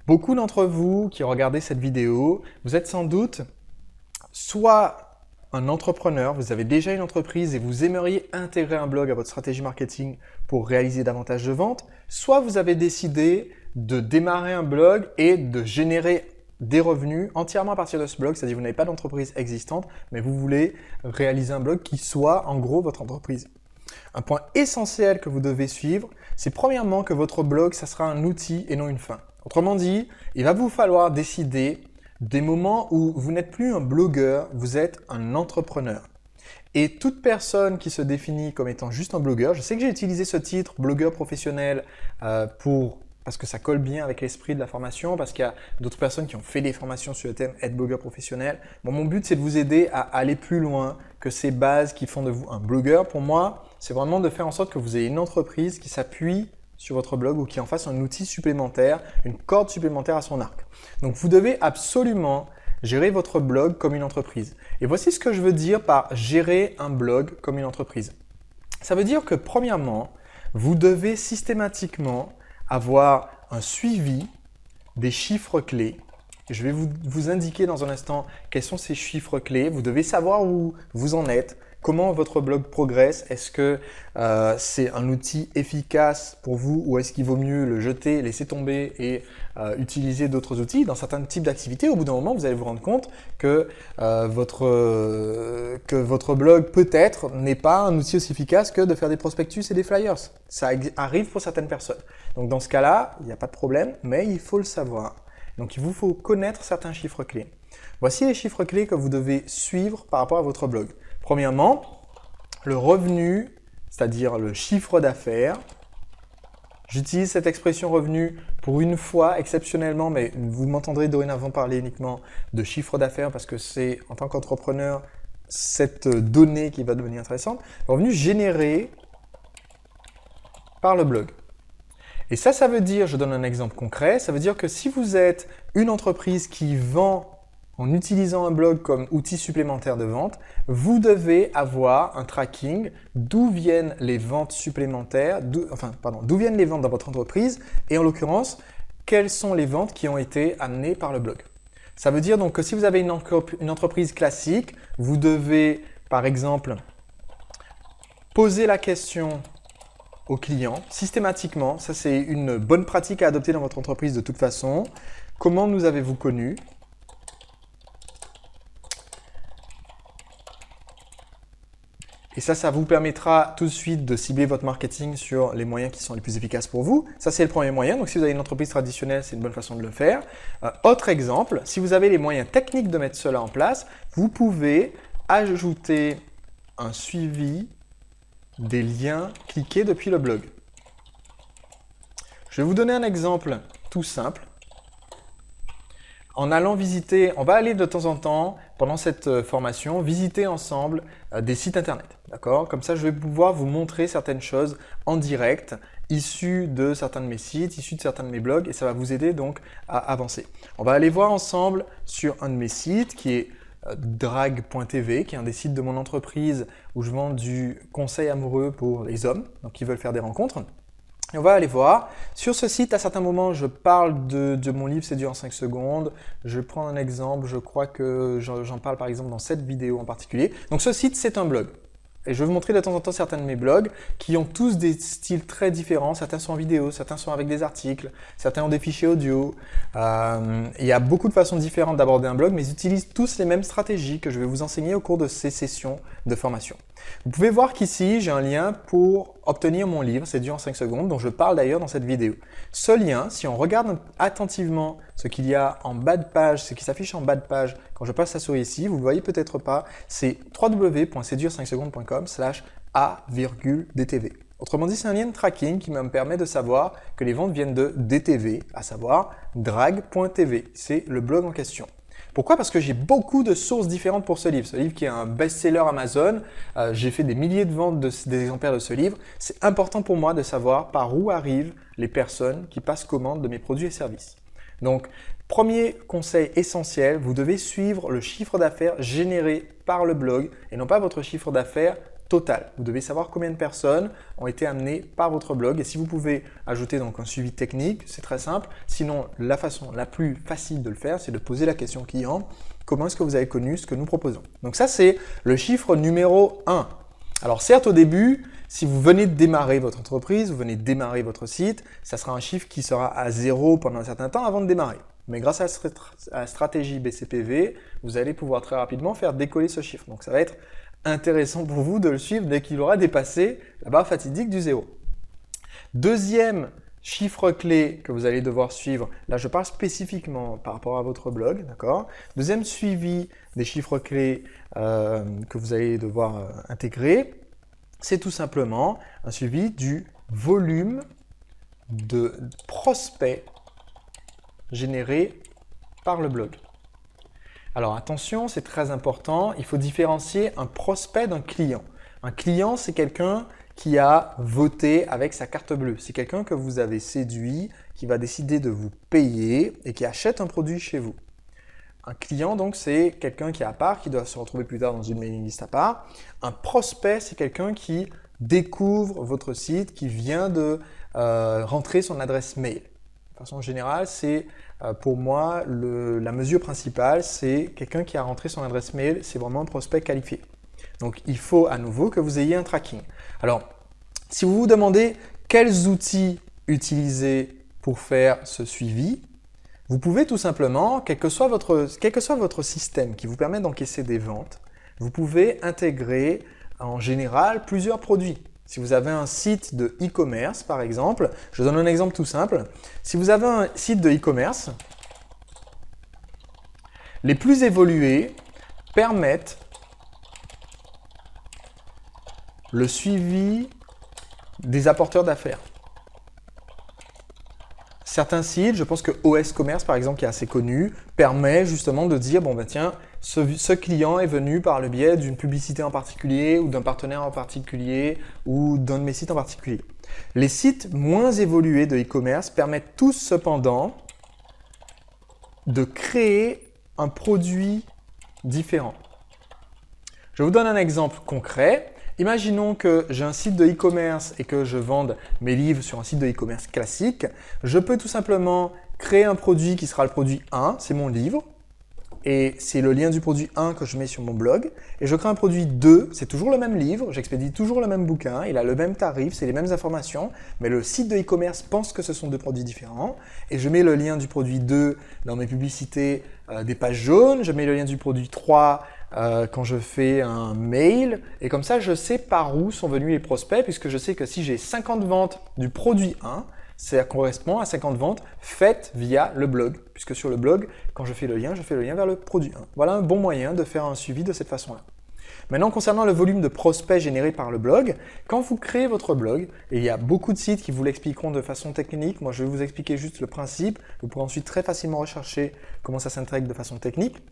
Beaucoup d'entre vous qui regardez cette vidéo, vous êtes sans doute soit un entrepreneur, vous avez déjà une entreprise et vous aimeriez intégrer un blog à votre stratégie marketing pour réaliser davantage de ventes, soit vous avez décidé de démarrer un blog et de générer des revenus entièrement à partir de ce blog, c'est-à-dire que vous n'avez pas d'entreprise existante, mais vous voulez réaliser un blog qui soit en gros votre entreprise. Un point essentiel que vous devez suivre, c'est premièrement que votre blog, ça sera un outil et non une fin. Autrement dit, il va vous falloir décider des moments où vous n'êtes plus un blogueur, vous êtes un entrepreneur. Et toute personne qui se définit comme étant juste un blogueur, je sais que j'ai utilisé ce titre, blogueur professionnel, parce que ça colle bien avec l'esprit de la formation, parce qu'il y a d'autres personnes qui ont fait des formations sur le thème être blogueur professionnel. Bon, mon but, c'est de vous aider à aller plus loin que ces bases qui font de vous un blogueur. Pour moi, c'est vraiment de faire en sorte que vous ayez une entreprise qui s'appuie sur votre blog ou qui en fasse un outil supplémentaire, une corde supplémentaire à son arc. Donc, vous devez absolument gérer votre blog comme une entreprise. Et voici ce que je veux dire par gérer un blog comme une entreprise. Ça veut dire que premièrement, vous devez systématiquement avoir un suivi des chiffres clés. Je vais vous indiquer dans un instant quels sont ces chiffres clés. Vous devez savoir où vous en êtes, comment votre blog progresse. Est-ce que c'est un outil efficace pour vous ou est-ce qu'il vaut mieux le jeter, laisser tomber et utiliser d'autres outils? Dans certains types d'activités, au bout d'un moment, vous allez vous rendre compte que votre blog peut-être n'est pas un outil aussi efficace que de faire des prospectus et des flyers. Ça arrive pour certaines personnes. Donc dans ce cas-là, il n'y a pas de problème, mais il faut le savoir. Donc il vous faut connaître certains chiffres clés. Voici les chiffres clés que vous devez suivre par rapport à votre blog. Premièrement, le revenu, c'est-à-dire le chiffre d'affaires. J'utilise cette expression revenu pour une fois exceptionnellement, mais vous m'entendrez dorénavant parler uniquement de chiffre d'affaires parce que c'est en tant qu'entrepreneur cette donnée qui va devenir intéressante. Revenu généré par le blog. Et ça veut dire, je donne un exemple concret, ça veut dire que si vous êtes une entreprise qui vend en utilisant un blog comme outil supplémentaire de vente, vous devez avoir un tracking d'où viennent les ventes supplémentaires, d'où viennent les ventes dans votre entreprise et en l'occurrence, quelles sont les ventes qui ont été amenées par le blog. Ça veut dire donc que si vous avez une entreprise classique, vous devez par exemple poser la question aux clients systématiquement. Ça, c'est une bonne pratique à adopter dans votre entreprise de toute façon. Comment nous avez-vous connus? Et ça vous permettra tout de suite de cibler votre marketing sur les moyens qui sont les plus efficaces pour vous. Ça, c'est le premier moyen. Donc, si vous avez une entreprise traditionnelle, c'est une bonne façon de le faire. Autre exemple, si vous avez les moyens techniques de mettre cela en place, vous pouvez ajouter un suivi des liens cliqués depuis le blog. Je vais vous donner un exemple tout simple. En allant visiter, on va aller de temps en temps, pendant cette formation, visiter ensemble des sites internet. D'accord? Comme ça, je vais pouvoir vous montrer certaines choses en direct, issues de certains de mes sites, issues de certains de mes blogs, et ça va vous aider donc à avancer. On va aller voir ensemble sur un de mes sites qui est Drag.tv, qui est un des sites de mon entreprise où je vends du conseil amoureux pour les hommes, donc qui veulent faire des rencontres. Et on va aller voir. Sur ce site, à certains moments, je parle de mon livre Séduire en 5 secondes. Je prends un exemple, je crois que j'en parle par exemple dans cette vidéo en particulier. Donc ce site, c'est un blog. Et je vais vous montrer de temps en temps certains de mes blogs qui ont tous des styles très différents. Certains sont en vidéo, certains sont avec des articles, certains ont des fichiers audio. Il y a beaucoup de façons différentes d'aborder un blog, mais ils utilisent tous les mêmes stratégies que je vais vous enseigner au cours de ces sessions de formation. Vous pouvez voir qu'ici, j'ai un lien pour obtenir mon livre, Séduire en 5 secondes, dont je parle d'ailleurs dans cette vidéo. Ce lien, si on regarde attentivement ce qu'il y a en bas de page, ce qui s'affiche en bas de page quand je passe la souris ici, vous ne le voyez peut-être pas, c'est www.séduire5secondes.com/a,dtv. Autrement dit, c'est un lien de tracking qui me permet de savoir que les ventes viennent de DTV, à savoir drag.tv. C'est le blog en question. Pourquoi? Parce que j'ai beaucoup de sources différentes pour ce livre. Ce livre qui est un best-seller Amazon, j'ai fait des milliers de ventes des exemplaires de ce livre. C'est important pour moi de savoir par où arrivent les personnes qui passent commande de mes produits et services. Donc, premier conseil essentiel, vous devez suivre le chiffre d'affaires généré par le blog et non pas votre chiffre d'affaires total. Vous devez savoir combien de personnes ont été amenées par votre blog. Et si vous pouvez ajouter donc un suivi technique, c'est très simple. Sinon, la façon la plus facile de le faire, c'est de poser la question au client. Comment est-ce que vous avez connu ce que nous proposons? Donc ça, c'est le chiffre numéro 1. Alors certes, au début, si vous venez de démarrer votre entreprise, vous venez de démarrer votre site, ça sera un chiffre qui sera à 0 pendant un certain temps avant de démarrer. Mais grâce à la stratégie BCPV, vous allez pouvoir très rapidement faire décoller ce chiffre. Donc ça va être intéressant pour vous de le suivre dès qu'il aura dépassé la barre fatidique du 0. Deuxième chiffre clé que vous allez devoir suivre, là je parle spécifiquement par rapport à votre blog, d'accord? Deuxième suivi des chiffres clés que vous allez devoir intégrer, c'est tout simplement un suivi du volume de prospects générés par le blog. Alors attention, c'est très important, il faut différencier un prospect d'un client. Un client, c'est quelqu'un qui a voté avec sa carte bleue. C'est quelqu'un que vous avez séduit, qui va décider de vous payer et qui achète un produit chez vous. Un client, donc, c'est quelqu'un qui est à part, qui doit se retrouver plus tard dans une mailing list à part. Un prospect, c'est quelqu'un qui découvre votre site, qui vient de rentrer son adresse mail. De façon générale, c'est pour moi la mesure principale, c'est quelqu'un qui a rentré son adresse mail, c'est vraiment un prospect qualifié. Donc, il faut à nouveau que vous ayez un tracking. Alors, si vous vous demandez quels outils utiliser pour faire ce suivi, vous pouvez tout simplement, quel que soit votre système qui vous permet d'encaisser des ventes, vous pouvez intégrer en général plusieurs produits. Si vous avez un site de e-commerce, par exemple, je donne un exemple tout simple. Si vous avez un site de e-commerce, les plus évolués permettent le suivi des apporteurs d'affaires. Certains sites, je pense que OS Commerce par exemple, qui est assez connu, permet justement de dire, bon ben tiens, ce client est venu par le biais d'une publicité en particulier ou d'un partenaire en particulier ou d'un de mes sites en particulier. Les sites moins évolués de e-commerce permettent tous cependant de créer un produit différent. Je vous donne un exemple concret. Imaginons que j'ai un site de e-commerce et que je vende mes livres sur un site de e-commerce classique. Je peux tout simplement créer un produit qui sera le produit 1, c'est mon livre. Et c'est le lien du produit 1 que je mets sur mon blog. Et je crée un produit 2, c'est toujours le même livre, j'expédie toujours le même bouquin, il a le même tarif, c'est les mêmes informations, mais le site de e-commerce pense que ce sont deux produits différents. Et je mets le lien du produit 2 dans mes publicités des pages jaunes, je mets le lien du produit 3 quand je fais un mail, et comme ça je sais par où sont venus les prospects, puisque je sais que si j'ai 50 ventes du produit 1, ça correspond à 50 ventes faites via le blog, puisque sur le blog, quand je fais le lien vers le produit 1. Voilà un bon moyen de faire un suivi de cette façon-là. Maintenant, concernant le volume de prospects générés par le blog, quand vous créez votre blog, et il y a beaucoup de sites qui vous l'expliqueront de façon technique, moi je vais vous expliquer juste le principe, vous pourrez ensuite très facilement rechercher comment ça s'intègre de façon technique.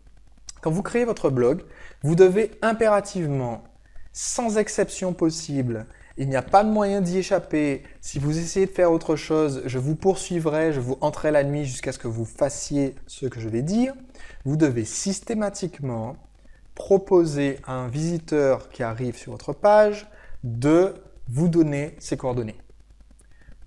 Quand vous créez votre blog, vous devez impérativement, sans exception possible, il n'y a pas de moyen d'y échapper. Si vous essayez de faire autre chose, je vous poursuivrai, je vous hanterai la nuit jusqu'à ce que vous fassiez ce que je vais dire. Vous devez systématiquement proposer à un visiteur qui arrive sur votre page de vous donner ses coordonnées.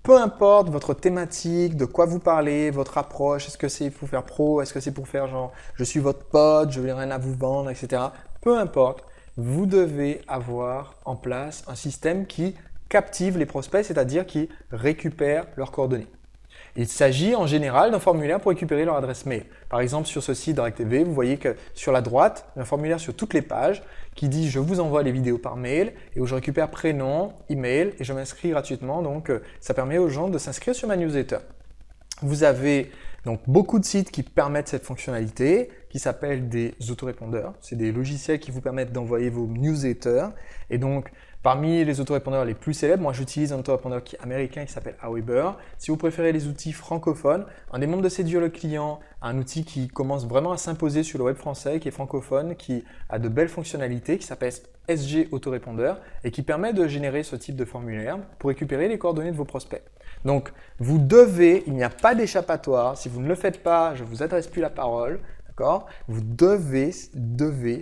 Peu importe votre thématique, de quoi vous parlez, votre approche, est-ce que c'est pour faire pro, est-ce que c'est pour faire genre je suis votre pote, je n'ai rien à vous vendre, etc. Peu importe, vous devez avoir en place un système qui captive les prospects, c'est-à-dire qui récupère leurs coordonnées. Il s'agit en général d'un formulaire pour récupérer leur adresse mail. Par exemple, sur ce site DirectTV, vous voyez que sur la droite, il y a un formulaire sur toutes les pages qui dit « Je vous envoie les vidéos par mail » et où je récupère prénom, email et je m'inscris gratuitement. Donc, ça permet aux gens de s'inscrire sur ma newsletter. Vous avez donc beaucoup de sites qui permettent cette fonctionnalité, qui s'appellent des autorépondeurs. C'est des logiciels qui vous permettent d'envoyer vos newsletters. Et donc, parmi les autorépondeurs les plus célèbres, moi j'utilise un autorépondeur qui est américain qui s'appelle Aweber. Si vous préférez les outils francophones, un des membres de Séduire le client a un outil qui commence vraiment à s'imposer sur le web français, qui est francophone, qui a de belles fonctionnalités, qui s'appelle SG Autorépondeur et qui permet de générer ce type de formulaire pour récupérer les coordonnées de vos prospects. Donc, vous devez, il n'y a pas d'échappatoire, si vous ne le faites pas, je ne vous adresse plus la parole, d'accord ? Vous devez,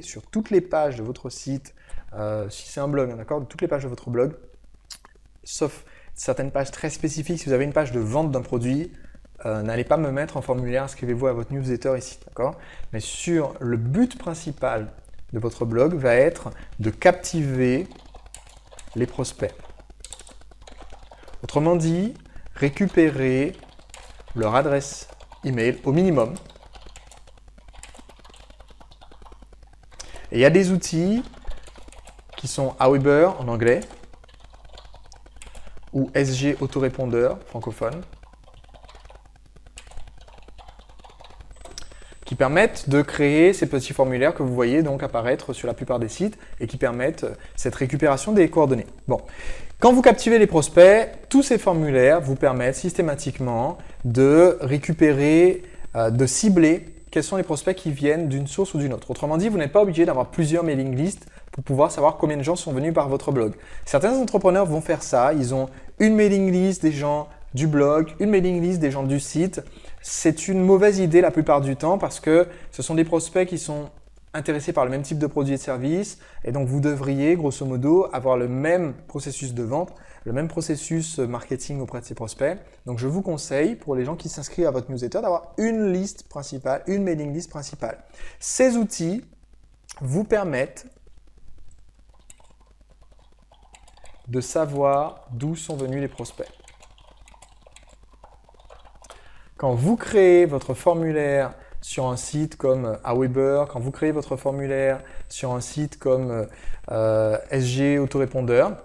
sur toutes les pages de votre site si c'est un blog, hein, d'accord, de toutes les pages de votre blog, sauf certaines pages très spécifiques. Si vous avez une page de vente d'un produit, n'allez pas me mettre en formulaire, inscrivez-vous à votre newsletter ici, d'accord? Mais sur le but principal de votre blog va être de captiver les prospects. Autrement dit, récupérer leur adresse email au minimum. Et il y a des outils qui sont Aweber en anglais ou SG autorépondeur francophone qui permettent de créer ces petits formulaires que vous voyez donc apparaître sur la plupart des sites et qui permettent cette récupération des coordonnées. Bon, quand vous captivez les prospects, tous ces formulaires vous permettent systématiquement de récupérer, de cibler quels sont les prospects qui viennent d'une source ou d'une autre. Autrement dit, vous n'êtes pas obligé d'avoir plusieurs mailing lists pour pouvoir savoir combien de gens sont venus par votre blog. Certains entrepreneurs vont faire ça, ils ont une mailing list des gens du blog, une mailing list des gens du site. C'est une mauvaise idée la plupart du temps parce que ce sont des prospects qui sont intéressés par le même type de produits et de services et donc vous devriez grosso modo avoir le même processus de vente, le même processus marketing auprès de ces prospects. Donc je vous conseille pour les gens qui s'inscrivent à votre newsletter d'avoir une liste principale, une mailing list principale. Ces outils vous permettent de savoir d'où sont venus les prospects. Quand vous créez votre formulaire sur un site comme Aweber, quand vous créez votre formulaire sur un site comme SG autorépondeur,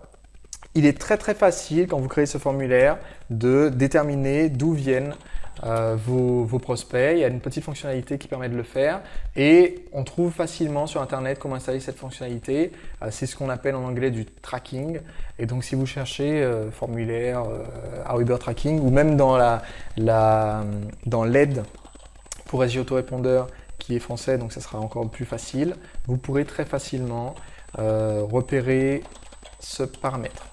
il est très facile quand vous créez ce formulaire de déterminer d'où viennent vos prospects. Il y a une petite fonctionnalité qui permet de le faire et on trouve facilement sur internet comment installer cette fonctionnalité. C'est ce qu'on appelle en anglais du tracking. Et donc si vous cherchez formulaire Aweber tracking ou même dans l'aide pour SG autorépondeur qui est français, donc ça sera encore plus facile, vous pourrez très facilement repérer ce paramètre.